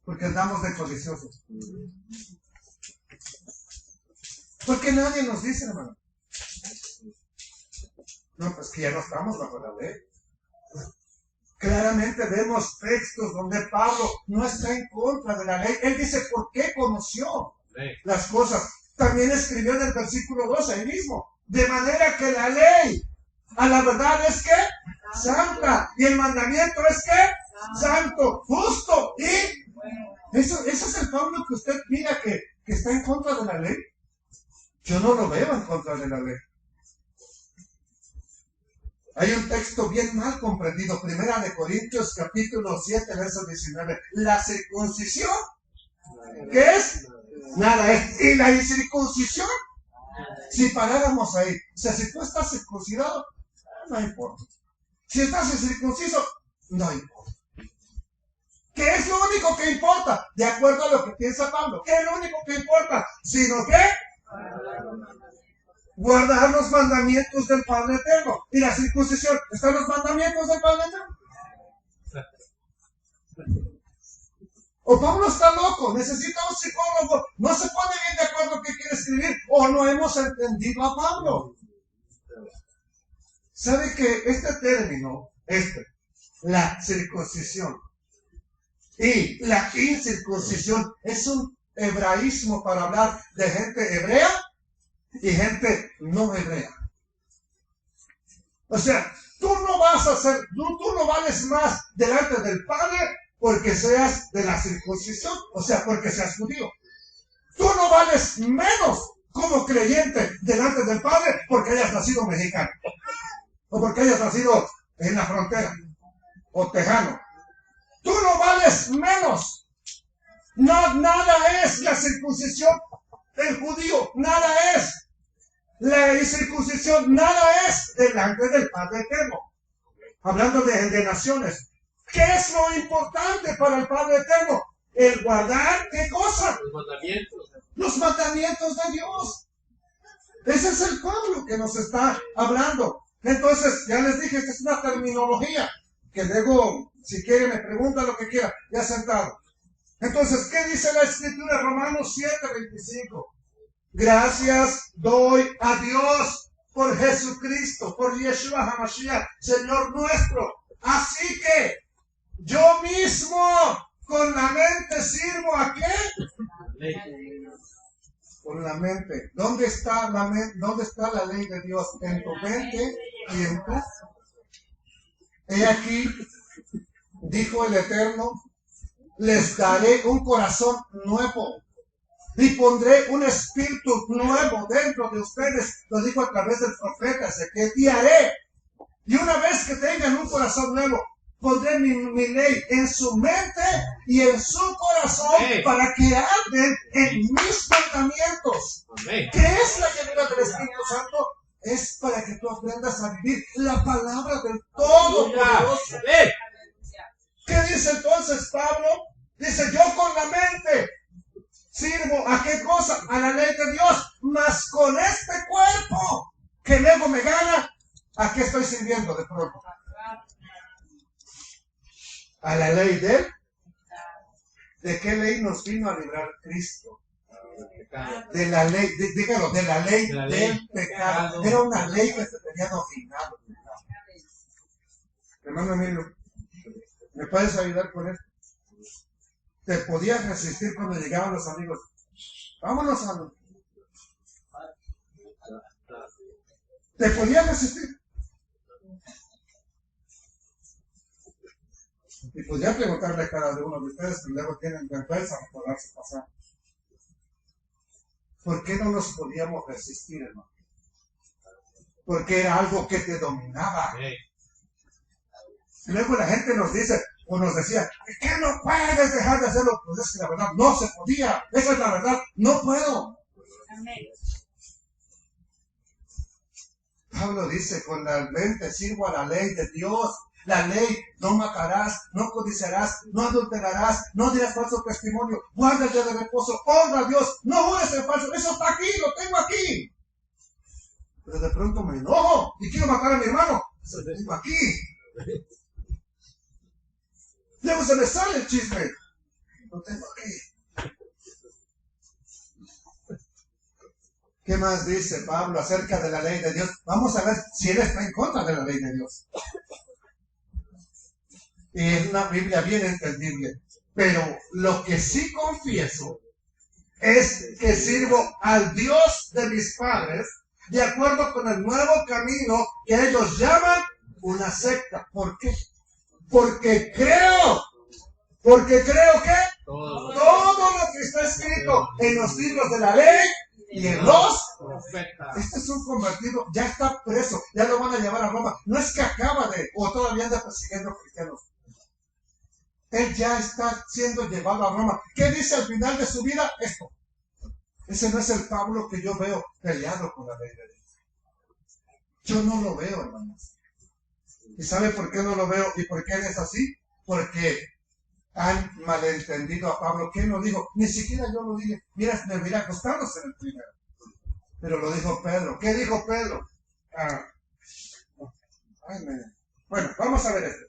Porque andamos de codiciosos. ¿Por qué nadie nos dice, hermano? No, pues que ya no estamos bajo la ley. Claramente vemos textos donde Pablo no está en contra de la ley. Él dice, ¿por qué conoció las cosas? también escribió en el versículo 12 ahí mismo. De manera que la ley a la verdad es que santa. Y el mandamiento es que santo, justo. Y eso es el Pablo que usted mira que está en contra de la ley. Yo no lo veo en contra de la ley. Hay un texto bien mal comprendido. Primera de Corintios capítulo 7, verso 19. La circuncisión, ¿qué es? Nada es. Y la incircuncisión, si paráramos ahí. O sea, si tú estás circuncidado, no importa. Si estás incircunciso, no importa. ¿Qué es lo único que importa? De acuerdo a lo que piensa Pablo. ¿Qué es lo único que importa? Sino que guardar los mandamientos del Padre Eterno. Y la circuncisión, ¿están los mandamientos del Padre Eterno? O Pablo está loco, necesita un psicólogo, no se pone bien de acuerdo qué quiere escribir, o no hemos entendido a Pablo. ¿Sabe que este término, la circuncisión y la incircuncisión, es un hebraísmo para hablar de gente hebrea y gente no hebrea? O sea, tú no vales más delante del Padre porque seas de la circuncisión, o sea, porque seas judío. Tú no vales menos como creyente delante del Padre porque hayas nacido mexicano, o porque hayas nacido en la frontera, o tejano. Tú no vales menos. No, nada es la circuncisión del judío, nada es. La incircuncisión, nada es delante del Padre Eterno. Hablando de naciones. ¿Qué es lo importante para el Padre Eterno? El guardar, ¿qué cosa? Los mandamientos. Los mandamientos de Dios. Ese es el Pablo que nos está hablando. Entonces, ya les dije, esta es una terminología que luego, si quiere, me pregunta lo que quiera, ya sentado. Entonces, ¿qué dice la Escritura? Romanos 7:25. Gracias doy a Dios por Jesucristo, por Yeshua HaMashiach, Señor nuestro. Así que yo mismo con la mente sirvo ¿a qué? Con la mente. ¿Dónde está la mente? ¿Dónde está la ley de Dios? En tu mente y en tu. He aquí, dijo el Eterno, les daré un corazón nuevo y pondré un espíritu nuevo dentro de ustedes. Lo dijo a través del profeta Ezequiel. Y haré. Y una vez que tengan un corazón nuevo, pondré mi ley en su mente y en su corazón para que anden en mis mandamientos. ¿Qué es la llenura del Espíritu Santo? Es para que tú aprendas a vivir la palabra del Todopoderoso. ¿Qué dice entonces Pablo? Dice, yo con la mente sirvo ¿a qué cosa? A la ley de Dios, mas con este cuerpo que luego me gana, ¿a qué estoy sirviendo de pronto? A la ley ¿de qué ley nos vino a librar Cristo? De la ley, dígalo, de la ley del pecado. Era una ley que se tenía dominado. Hermano Emilio, ¿me puedes ayudar con esto? Te podías resistir cuando llegaban los amigos. Vámonos a... ¿Te podías resistir? Y podría preguntarle a cada uno de ustedes que luego tienen vergüenza de poderse pasar. ¿Por qué no nos podíamos resistir, hermano? Porque era algo que te dominaba. Luego la gente nos dice, o nos decía, ¿qué no puedes dejar de hacerlo? Pues es que la verdad no se podía. Esa es la verdad, no puedo. Pablo dice, con la mente sirvo a la ley de Dios. La ley, no matarás, no codiciarás, no adulterarás, no dirás falso testimonio, guarda el día de reposo, honra a Dios, no jures en falso. Eso está aquí, lo tengo aquí. Pero de pronto me enojo y quiero matar a mi hermano. Eso lo tengo aquí. Luego se me sale el chisme. Lo tengo aquí. ¿Qué más dice Pablo acerca de la ley de Dios? Vamos a ver si él está en contra de la ley de Dios. Y es una Biblia bien entendible. Pero lo que sí confieso es que sirvo al Dios de mis padres de acuerdo con el nuevo camino que ellos llaman una secta. ¿Por qué? Porque creo que todo lo que está escrito en los libros de la ley y en los profetas. Este es un convertido, ya está preso, ya lo van a llevar a Roma. No es que acaba de, o todavía anda persiguiendo cristianos. Él ya está siendo llevado a Roma. ¿Qué dice al final de su vida? Esto. Ese no es el Pablo que yo veo peleado con la ley de Dios. Yo no lo veo, hermanos. ¿Y sabe por qué no lo veo y por qué él es así? Porque han malentendido a Pablo. ¿Quién lo dijo? Ni siquiera yo lo dije. Mira, me mira acostándose en el primero. Pero lo dijo Pedro. ¿Qué dijo Pedro? Bueno, vamos a ver esto.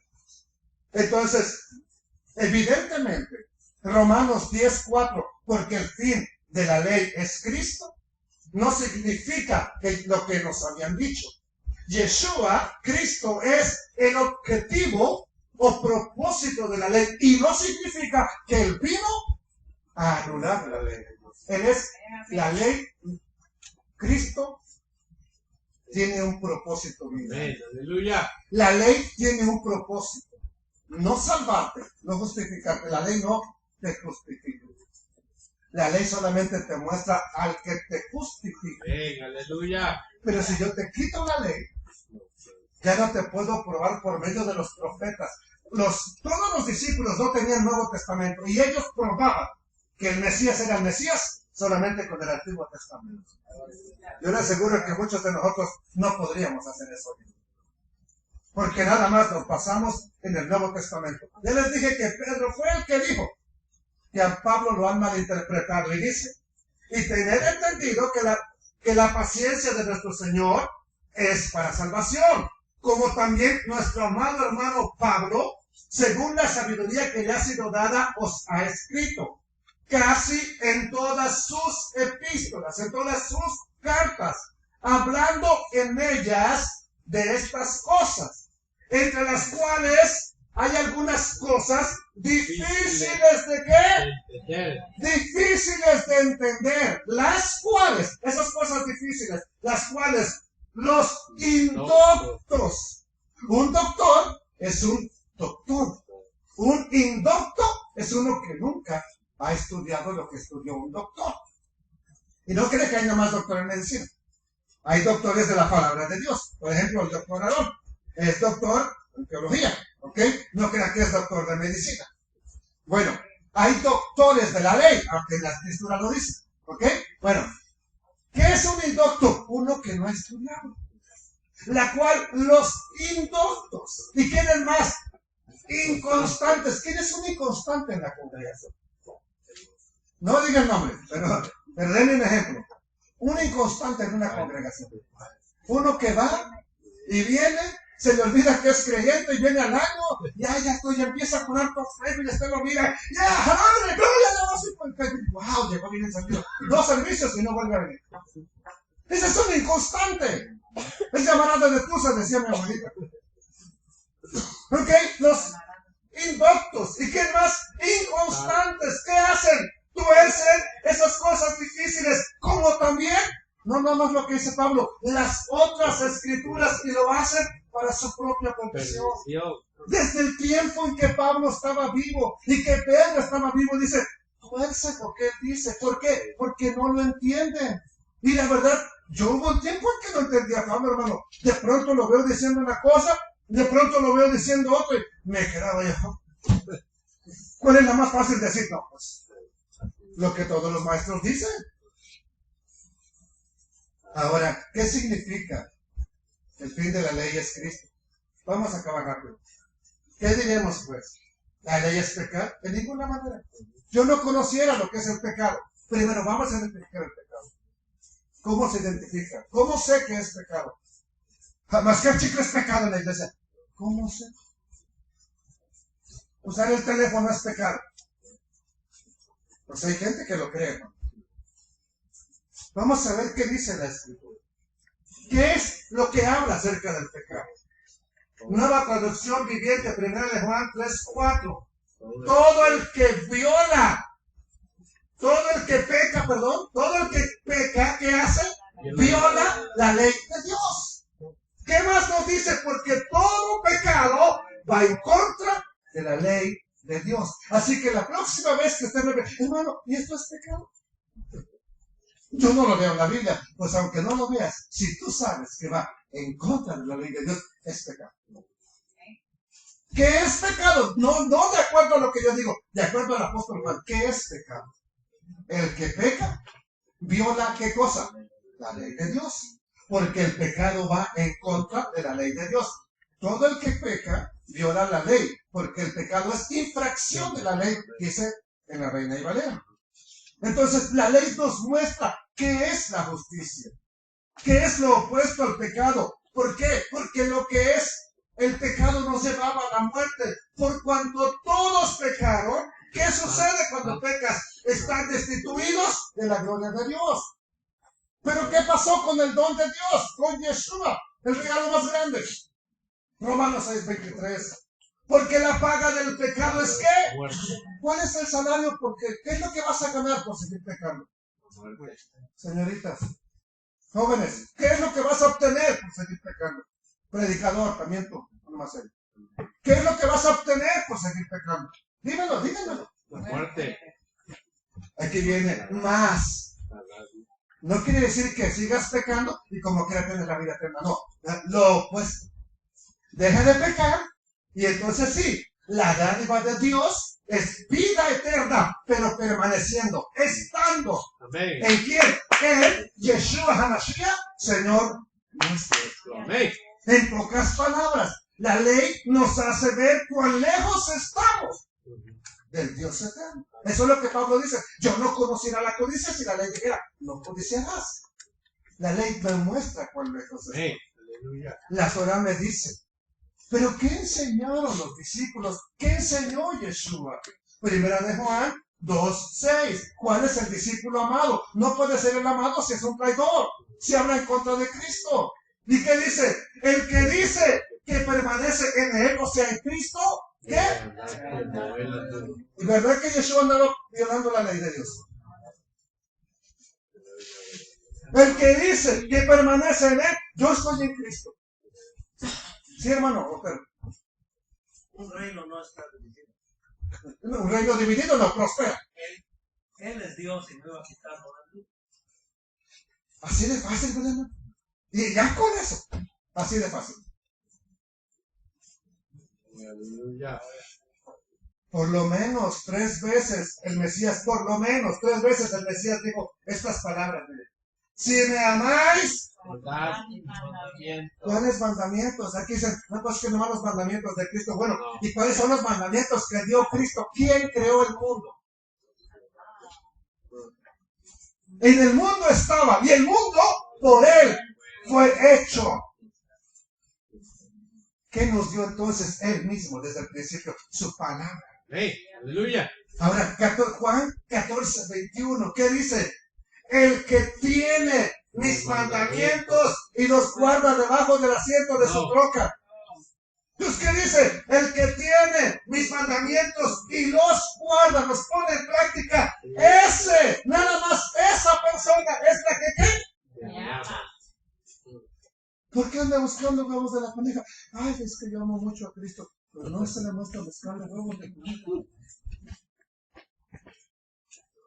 Entonces, evidentemente, Romanos 10:4, porque el fin de la ley es Cristo, no significa que lo que nos habían dicho. Yeshua, Cristo, es el objetivo o propósito de la ley y no significa que Él vino a anular la ley. Él es la ley. Cristo tiene un propósito. Aleluya. La ley tiene un propósito. No salvarte, no justificarte. La ley no te justifica. La ley solamente te muestra al que te justifica. Aleluya. Pero si yo te quito la ley, ya no te puedo probar por medio de los profetas. Todos los discípulos no tenían Nuevo Testamento y ellos probaban que el Mesías era el Mesías solamente con el Antiguo Testamento. Yo le aseguro que muchos de nosotros no podríamos hacer eso. Porque nada más nos pasamos en el Nuevo Testamento. Ya les dije que Pedro fue el que dijo que a Pablo lo han malinterpretado y dice, y tener entendido que la paciencia de nuestro Señor es para salvación, como también nuestro amado hermano Pablo, según la sabiduría que le ha sido dada, os ha escrito, casi en todas sus epístolas, en todas sus cartas, hablando en ellas de estas cosas, entre las cuales hay algunas cosas difíciles de ¿qué? Difíciles de entender, las cuales, esas cosas difíciles, las cuales los indoctos, un doctor es un doctor, un indocto es uno que nunca ha estudiado lo que estudió un doctor. Y no cree que hay nada más doctor en medicina. Hay doctores de la palabra de Dios. Por ejemplo, el doctor Aarón es doctor en teología, ¿ok? No crea que es doctor de medicina. Bueno, hay doctores de la ley, aunque la escritura lo dice, ¿ok? Bueno, ¿qué es un indocto? Uno que no ha estudiado. La cual los indoctos. ¿Y quién es más? Inconstantes. ¿Quién es un inconstante en la congregación? No diga el nombre, pero denme un ejemplo. Un inconstante en una congregación. Uno que va y viene, se le olvida que es creyente y viene al año, ya estoy, ya empieza a poner todo fuego y usted lo mira, ya, ¡madre, gloria! ¡Wow! Llegó bien encendido. 2 servicios y no vuelve a venir. Ese es un inconstante. Es llamarada de tusa, decía mi abuelita. Ok, los indoctos. ¿Y qué más? Inconstantes. ¿Qué hacen? Tuercen esas cosas difíciles, como también, no nada más lo que dice Pablo, las otras escrituras, y lo hacen para su propia condición. Desde el tiempo en que Pablo estaba vivo y que Pedro estaba vivo, dice, tuercen lo que él dice. ¿Por qué? Porque no lo entienden. Y la verdad, yo hubo un tiempo en que no entendía a Pablo, hermano. De pronto lo veo diciendo una cosa, de pronto lo veo diciendo otra, y me quedaba yo. ¿Cuál es la más fácil de decir? No, pues lo que todos los maestros dicen. Ahora, ¿qué significa? El fin de la ley es Cristo. Vamos a acabar rápido. ¿Qué diremos pues? ¿La ley es pecado? De ninguna manera. Yo no conociera lo que es el pecado. Primero vamos a identificar el pecado. ¿Cómo se identifica? ¿Cómo sé que es pecado? Mascar chicle es pecado en la iglesia. ¿Cómo sé? Usar el teléfono es pecado. Pues hay gente que lo cree, ¿no? Vamos a ver qué dice la Escritura. ¿Qué es lo que habla acerca del pecado? Nueva traducción viviente, 1 de Juan 3:4. Todo el que viola todo el que peca, ¿qué hace? Viola la ley de Dios. ¿Qué más nos dice? Porque todo pecado va en contra de la ley de Dios. Así que la próxima vez que usted me ve, hermano, ¿y esto es pecado? Yo no lo veo en la Biblia. Pues aunque no lo veas, si tú sabes que va en contra de la ley de Dios, es pecado. ¿Qué es pecado? No de acuerdo a lo que yo digo, de acuerdo al apóstol Juan. ¿Qué es pecado? El que peca viola ¿qué cosa? La ley de Dios. Porque el pecado va en contra de la ley de Dios. Todo el que peca viola la ley, porque el pecado es infracción de la ley, dice en la Reina y Valera. Entonces la ley nos muestra qué es la justicia, qué es lo opuesto al pecado. ¿Por qué? Porque lo que es el pecado nos llevaba a la muerte. Por cuanto todos pecaron, ¿qué sucede cuando pecas? Están destituidos de la gloria de Dios. Pero ¿qué pasó con el don de Dios? Con Yeshua, el regalo más grande. Romanos 6:23. Porque la paga del pecado es ¿qué? ¿Cuál es el salario? Porque ¿qué es lo que vas a ganar por seguir pecando? Señoritas, jóvenes, ¿qué es lo que vas a obtener por seguir pecando? Predicador, también tú, no más serio. ¿Qué es lo que vas a obtener por seguir pecando? Dímelo. La muerte. Aquí viene más. No quiere decir que sigas pecando y como quieras tener la vida eterna. No, lo opuesto. Deja de pecar y entonces sí, la dádiva de Dios es vida eterna, pero permaneciendo, estando. Amén. ¿En quién? En Yeshua HaMashiach, Señor nuestro. Amén. En pocas palabras, la ley nos hace ver cuán lejos estamos del Dios eterno. Eso es lo que Pablo dice. Yo no conociera la codicia si la ley dijera, no codiciarás. La ley me muestra cuán lejos estamos. Aleluya. La Torah me dice, pero ¿qué enseñaron los discípulos? ¿Qué enseñó Yeshua? Primera de Juan 2:6. ¿Cuál es el discípulo amado? No puede ser el amado si es un traidor, si habla en contra de Cristo. ¿Y qué dice? El que dice que permanece en él, o sea, en Cristo, ¿qué? ¿Y verdad que Yeshua andaba violando la ley de Dios? El que dice que permanece en él, yo estoy en Cristo. Sí, hermano, pero Un reino no está dividido. un reino dividido no prospera. Él es Dios y no va a quitar nada. Así de fácil, ¿verdad? Y ya con eso, así de fácil. Aleluya. Por lo menos 3 veces el Mesías dijo estas palabras. Mire. Si me amáis, Guardad mis mandamientos. ¿cuáles mandamientos? Aquí dicen, no, pues que nomás los mandamientos de Cristo. Bueno, ¿y cuáles son los mandamientos que dio Cristo? ¿Quién creó el mundo? En el mundo estaba, y el mundo por él fue hecho. ¿Qué nos dio entonces él mismo desde el principio? Su palabra. Amén. Aleluya. Ahora, Juan 14:21, ¿qué dice? El que tiene mis mandamientos y los guarda debajo del asiento de su troca. Entonces, ¿qué dice? El que tiene mis mandamientos y los guarda, los pone en práctica, ese, nada más esa persona es la que ¿qué? Me ama. ¿Por qué anda buscando huevos de la coneja? Ay, es que yo amo mucho a Cristo, pero no se le muestra buscando huevos de coneja.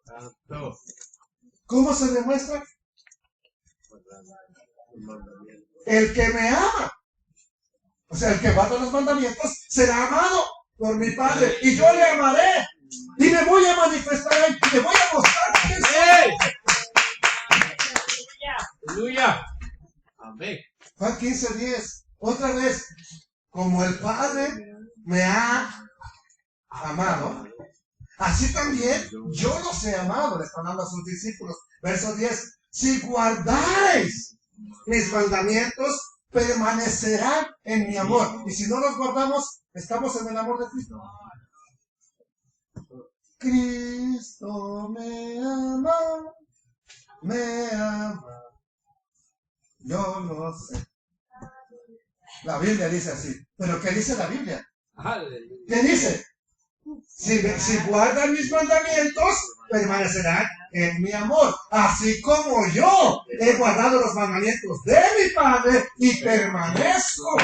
Santo. ¿Cómo se demuestra? El que me ama, o sea, el que guarda los mandamientos, será amado por mi Padre, y yo le amaré, y me voy a manifestar a él, y le voy a mostrar quién soy. Aleluya. Amén. Juan 15:10, otra vez, como el Padre me ha amado, así también yo los he amado, le están dando a sus discípulos. Verso 10, si guardáis mis mandamientos, permanecerán en mi amor. Y si no los guardamos, estamos en el amor de Cristo. Cristo me ama, yo lo sé. La Biblia dice así. ¿Pero qué dice la Biblia? Aleluya. ¿Qué dice? Si guardan mis mandamientos, permanecerán en mi amor. Así como yo he guardado los mandamientos de mi Padre y permanezco.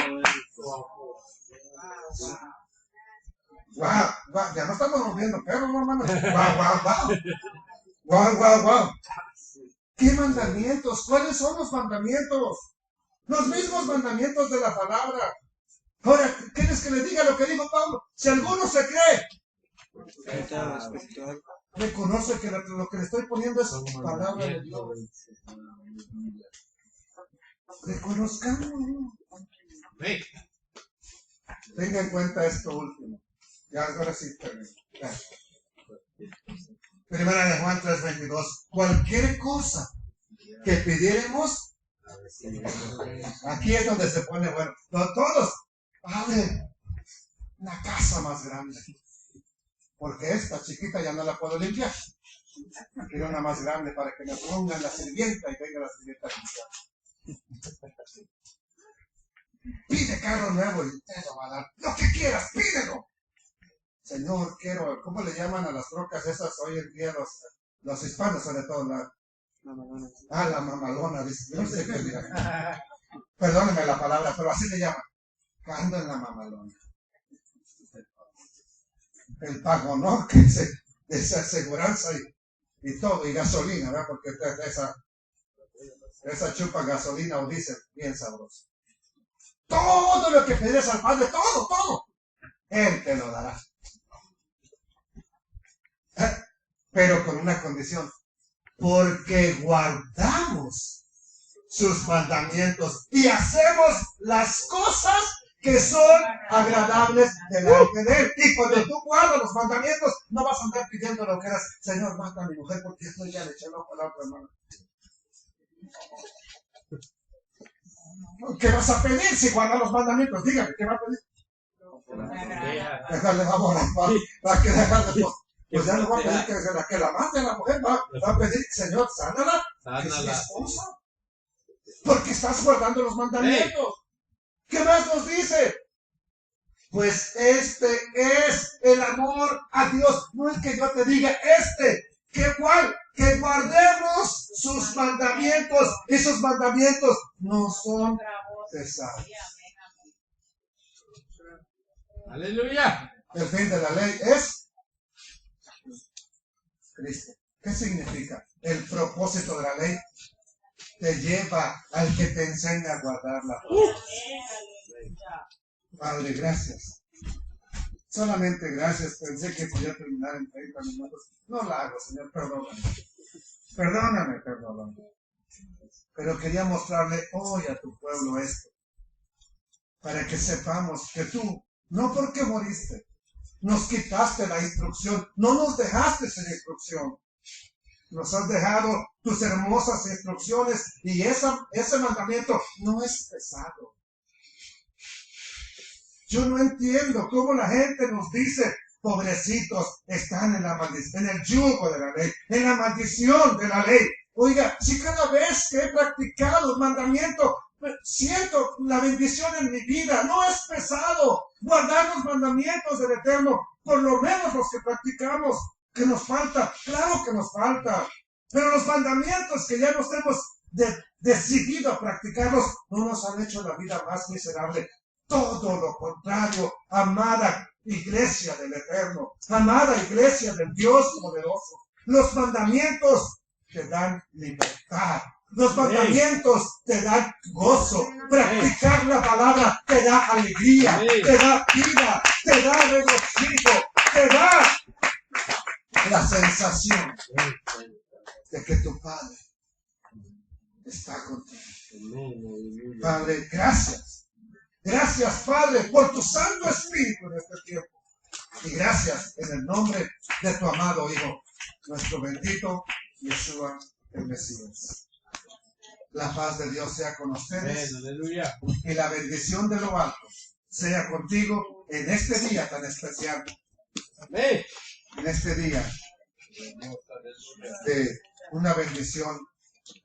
Wow, ya no estamos moviendo perros, hermano. Wow. ¿Qué mandamientos? ¿Cuáles son los mandamientos? Los mismos mandamientos de la palabra. Ahora, ¿quieres que le diga lo que dijo Pablo? Si alguno se cree, reconoce que lo que le estoy poniendo es palabra de Dios. Reconozcamos. Tenga en cuenta esto último. Ya ahora sí termino. Primera de Juan 3:22. Cualquier cosa que pidiéramos, aquí es donde se pone bueno. Todos, Padre, una casa más grande. Porque esta chiquita ya no la puedo limpiar. Quiero una más grande para que me pongan la sirvienta y venga la sirvienta a limpiar. Pide carro nuevo y te lo va a dar. Lo que quieras, pídelo. Señor, quiero, ¿cómo le llaman a las trocas esas hoy en día los hispanos sobre todo? La mamalona, dice. Yo no sé qué dirá. Perdónenme la palabra, pero así le llaman. Ando en la mamalona. El pagonor, que es esa aseguranza y todo, y gasolina, ¿verdad? Porque esa chupa gasolina o diésel bien sabroso. Todo lo que pides al Padre, todo, Él te lo dará. Pero con una condición, porque guardamos sus mandamientos y hacemos las cosas que son agradables delante de Él. Y cuando tú guardas los mandamientos, no vas a andar pidiendo lo que eras, Señor, mata a mi mujer porque esto ya le eché el ojo a la otra hermana. ¿Qué vas a pedir si guardas los mandamientos? Dígame, ¿qué va a pedir? Dejarle amor para que dejarle. Pues ya no va a pedir que la mate a la mujer, va a pedir, Señor, sánala, que es mi esposa. Porque estás guardando los mandamientos. ¿Qué más nos dice? Pues este es el amor a Dios. No es que yo te diga que guardemos sus mandamientos. Y sus mandamientos no son pesados. Aleluya. El fin de la ley es Cristo. ¿Qué significa? El propósito de la ley te lleva al que te enseña a guardarla. Padre, gracias. Solamente gracias. Pensé que podía terminar en 30 minutos. No la hago, Señor, perdóname. Perdóname. Pero quería mostrarle hoy a tu pueblo esto. Para que sepamos que tú, no porque moriste, nos quitaste la instrucción, no nos dejaste sin instrucción. Nos has dejado tus hermosas instrucciones y ese mandamiento no es pesado. Yo no entiendo cómo la gente nos dice, pobrecitos, están en el yugo de la ley, en la maldición de la ley. Oiga, si cada vez que he practicado el mandamiento, siento la bendición en mi vida, no es pesado guardar los mandamientos del Eterno, por lo menos los que practicamos. ¿Que nos falta? Claro que nos falta. Pero los mandamientos que ya nos hemos decidido a practicarlos no nos han hecho la vida más miserable. Todo lo contrario, amada iglesia del Eterno, amada iglesia del Dios poderoso. Los mandamientos te dan libertad. Los mandamientos te dan gozo. Practicar la palabra te da alegría, te da vida, te da regocijo, te da la sensación de que tu Padre está contigo. Padre, gracias. Gracias, Padre, por tu Santo Espíritu en este tiempo. Y gracias en el nombre de tu amado Hijo, nuestro bendito Yeshua el Mesías. La paz de Dios sea con ustedes. Aleluya. Y la bendición de lo alto sea contigo en este día tan especial. En este día de una bendición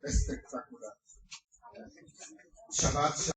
espectacular. Shabbat Shalom.